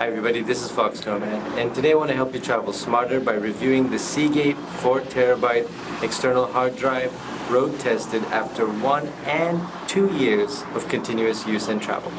Hi everybody, this is foXnoMad, and today I want to help you travel smarter by reviewing the Seagate 4TB external hard drive, road tested after 1 and 2 years of continuous use and travel.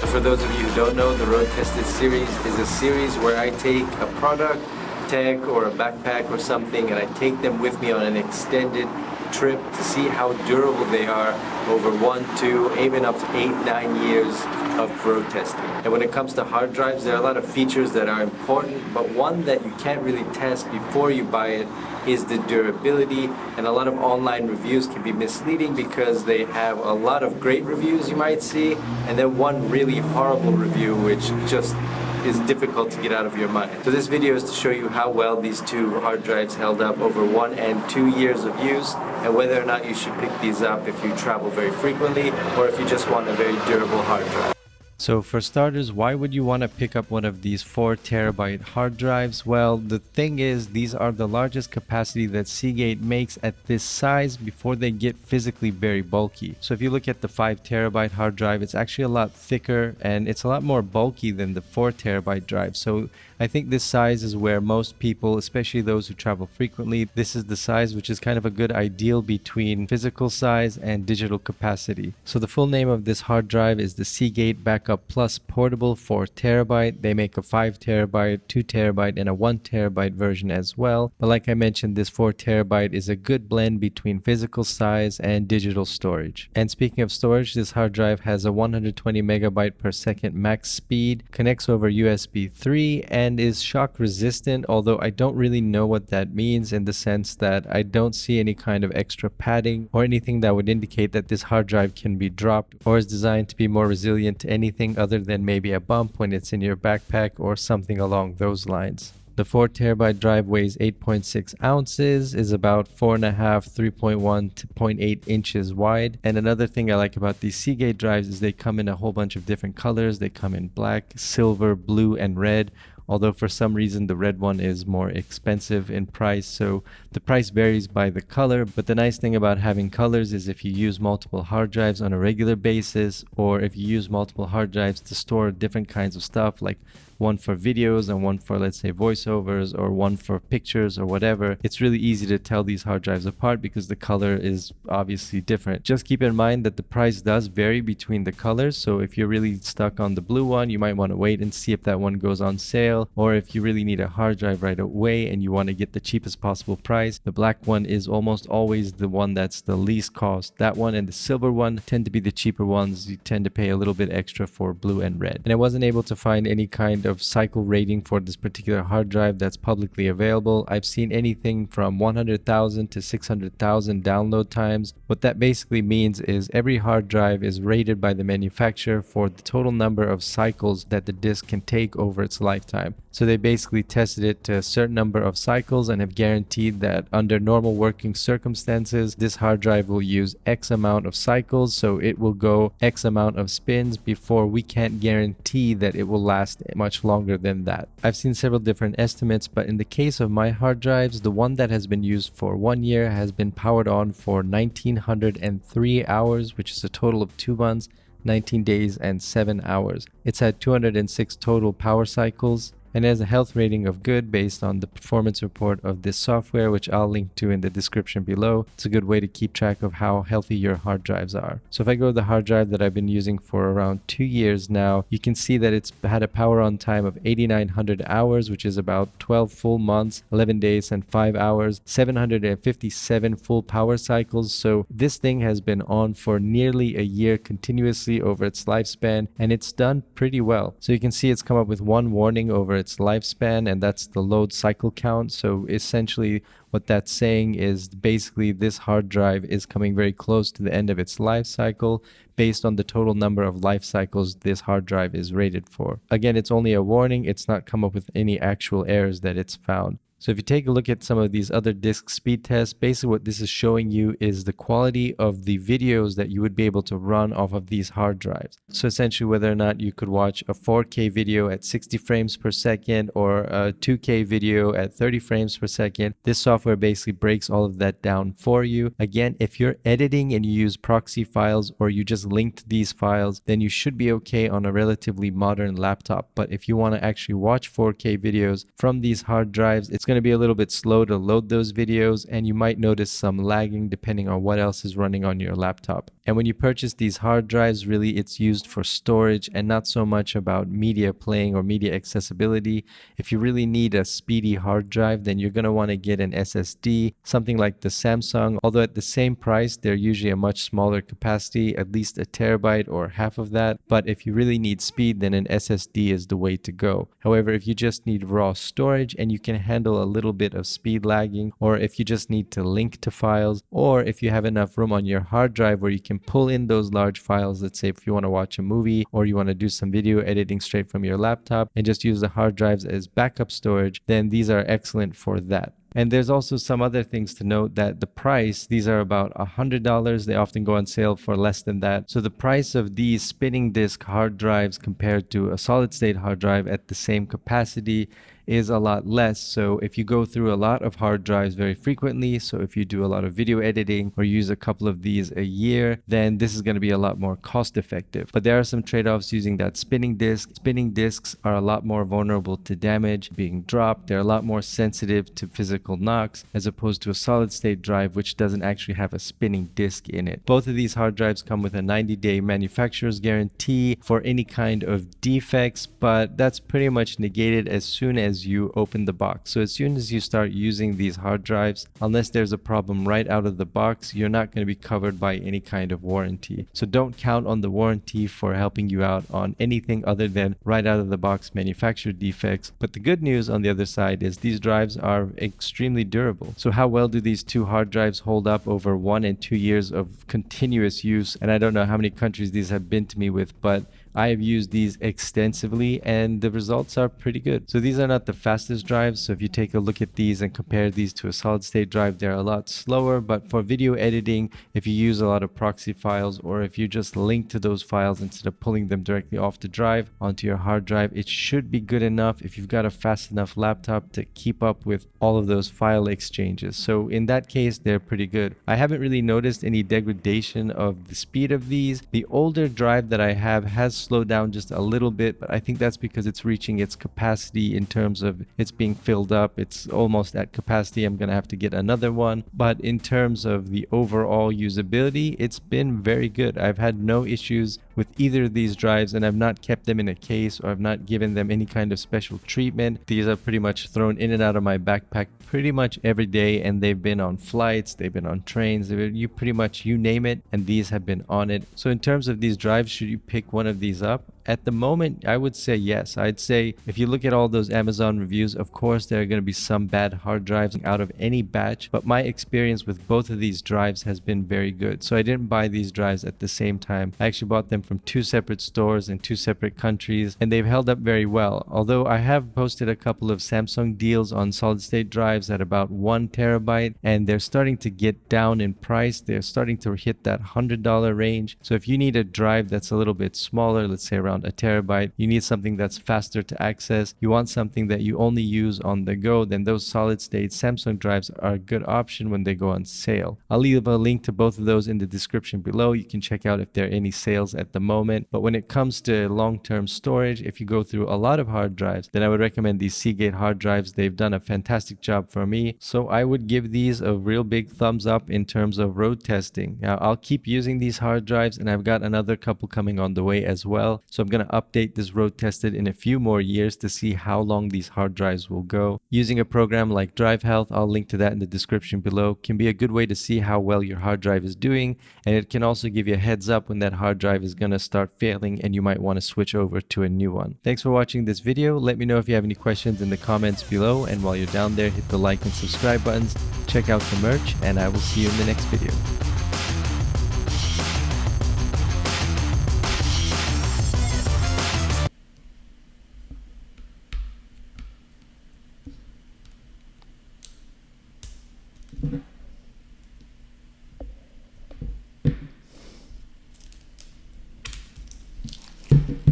For those of you who don't know, the Road Tested series is a series where I take a product, tech, or a backpack or something, and I take them with me on an extended trip to see how durable they are over 1, 2, even up to 8, 9 years of road testing. And when it comes to hard drives, there are a lot of features that are important, but one that you can't really test before you buy it is the durability. And a lot of online reviews can be misleading because they have a lot of great reviews you might see, and then one really horrible review which just is difficult to get out of your mind. So this video is to show you how well these two hard drives held up over 1 and 2 years of use, and whether or not you should pick these up if you travel very frequently or if you just want a very durable hard drive. So for starters, why would you want to pick up one of these 4TB hard drives? Well, the thing is, these are the largest capacity that Seagate makes at this size before they get physically very bulky. So if you look at the 5TB hard drive, it's actually a lot thicker and it's a lot more bulky than the 4TB drive. So I think this size is where most people, especially those who travel frequently, this is the size which is kind of a good ideal between physical size and digital capacity. So the full name of this hard drive is the Seagate Backup Plus Portable 4TB. They make a 5TB, 2TB, and a 1TB version as well. But like I mentioned, this 4TB is a good blend between physical size and digital storage. And speaking of storage, this hard drive has a 120 megabyte per second max speed, connects over USB 3, and is shock resistant, although I don't really know what that means, in the sense that I don't see any kind of extra padding or anything that would indicate that this hard drive can be dropped or is designed to be more resilient to anything other than maybe a bump when it's in your backpack or something along those lines. The 4TB drive weighs 8.6 ounces, is about 4.5, 3.1 to 0.8 inches wide. And another thing I like about these Seagate drives is they come in a whole bunch of different colors. They come in black, silver, blue, and red. Although for some reason the red one is more expensive in price, so the price varies by the color. But the nice thing about having colors is if you use multiple hard drives on a regular basis, or if you use multiple hard drives to store different kinds of stuff, like one for videos and one for, let's say, voiceovers, or one for pictures or whatever, it's really easy to tell these hard drives apart because the color is obviously different. Just keep in mind that the price does vary between the colors, so if you're really stuck on the blue one, you might want to wait and see if that one goes on sale, or if you really need a hard drive right away and you want to get the cheapest possible price, the black one is almost always the one that's the least cost. That one and the silver one tend to be the cheaper ones. You tend to pay a little bit extra for blue and red. And I wasn't able to find any kind of cycle rating for this particular hard drive that's publicly available. I've seen anything from 100,000 to 600,000 download times. What that basically means is every hard drive is rated by the manufacturer for the total number of cycles that the disk can take over its lifetime. So they basically tested it to a certain number of cycles and have guaranteed that under normal working circumstances, this hard drive will use X amount of cycles, so it will go X amount of spins before we can't guarantee that it will last much longer than that. I've seen several different estimates, but in the case of my hard drives, the one that has been used for 1 year has been powered on for 1903 hours, which is a total of 2 months, 19 days, and 7 hours. It's had 206 total power cycles, and has a health rating of good based on the performance report of this software, which I'll link to in the description below. It's a good way to keep track of how healthy your hard drives are. So if I go to the hard drive that I've been using for around 2 years now, you can see that it's had a power on time of 8,900 hours, which is about 12 full months, 11 days, and 5 hours, 757 full power cycles. So this thing has been on for nearly a year continuously over its lifespan, and it's done pretty well. So you can see it's come up with one warning over its lifespan, and that's the load cycle count. So essentially what that's saying is basically this hard drive is coming very close to the end of its life cycle based on the total number of life cycles this hard drive is rated for. Again, it's only a warning. It's not come up with any actual errors that it's found. So if you take a look at some of these other disk speed tests, basically what this is showing you is the quality of the videos that you would be able to run off of these hard drives. So essentially whether or not you could watch a 4K video at 60 frames per second or a 2K video at 30 frames per second, this software basically breaks all of that down for you. Again, if you're editing and you use proxy files or you just linked these files, then you should be okay on a relatively modern laptop. But if you want to actually watch 4K videos from these hard drives, it's going to be a little bit slow to load those videos, and you might notice some lagging depending on what else is running on your laptop. And when you purchase these hard drives, really it's used for storage and not so much about media playing or media accessibility. If you really need a speedy hard drive, then you're going to want to get an SSD, something like the Samsung, although at the same price, they're usually a much smaller capacity, at least a terabyte or half of that. But if you really need speed, then an SSD is the way to go. However, if you just need raw storage and you can handle a little bit of speed lagging, or if you just need to link to files, or if you have enough room on your hard drive where you can pull in those large files, let's say if you want to watch a movie or you want to do some video editing straight from your laptop and just use the hard drives as backup storage, then these are excellent for that. And there's also some other things to note, that the price, these are about $100. They often go on sale for less than that. So the price of these spinning disk hard drives compared to a solid state hard drive at the same capacity is a lot less. So if you go through a lot of hard drives very frequently, so if you do a lot of video editing or use a couple of these a year, then this is going to be a lot more cost effective. But there are some trade-offs using that spinning disk. Spinning disks are a lot more vulnerable to damage being dropped. They're a lot more sensitive to physical knocks as opposed to a solid state drive, which doesn't actually have a spinning disk in it. Both of these hard drives come with a 90-day manufacturer's guarantee for any kind of defects, but that's pretty much negated as soon as you open the box. So as soon as you start using these hard drives, unless there's a problem right out of the box, you're not going to be covered by any kind of warranty. So don't count on the warranty for helping you out on anything other than right out of the box manufacturer defects. But the good news on the other side is these drives are extremely durable. So how well do these two hard drives hold up over 1 and 2 years of continuous use? And I don't know how many countries these have been to me with, but I have used these extensively and the results are pretty good. So these are not the fastest drives. So if you take a look at these and compare these to a solid state drive, they're a lot slower. But for video editing, if you use a lot of proxy files or if you just link to those files instead of pulling them directly off the drive onto your hard drive, it should be good enough if you've got a fast enough laptop to keep up with all of those file exchanges. So in that case, they're pretty good. I haven't really noticed any degradation of the speed of these. The older drive that I have has slowed down just a little bit, but I think that's because it's reaching its capacity in terms of it's being filled up. It's almost at capacity. I'm going to have to get another one. But in terms of the overall usability, it's been very good. I've had no issues with either of these drives, and I've not kept them in a case or I've not given them any kind of special treatment. These are pretty much thrown in and out of my backpack pretty much every day, and they've been on flights, they've been on trains, you pretty much, you name it, and these have been on it. So in terms of these drives, should you pick one of these up? At the moment, I would say yes. I'd say if you look at all those Amazon reviews, of course, there are going to be some bad hard drives out of any batch, but my experience with both of these drives has been very good. So I didn't buy these drives at the same time. I actually bought them from 2 separate stores in 2 separate countries, and they've held up very well. Although I have posted a couple of Samsung deals on solid state drives at about 1 terabyte, and they're starting to get down in price. They're starting to hit that $100 range. So if you need a drive that's a little bit smaller, let's say around a terabyte, you need something that's faster to access, you want something that you only use on the go, then those solid state Samsung drives are a good option when they go on sale. I'll leave a link to both of those in the description below. You can check out if there are any sales at the moment. But when it comes to long-term storage, if you go through a lot of hard drives, then I would recommend these Seagate hard drives. They've done a fantastic job for me. So I would give these a real big thumbs up in terms of road testing. Now I'll keep using these hard drives, and I've got another couple coming on the way as well. So I'm going to update this road tested in a few more years to see how long these hard drives will go. Using a program like Drive Health, I'll link to that in the description below, can be a good way to see how well your hard drive is doing, and it can also give you a heads up when that hard drive is going to start failing and you might want to switch over to a new one. Thanks for watching this video. Let me know if you have any questions in the comments below, and while you're down there, hit the like and subscribe buttons, check out the merch, and I will see you in the next video.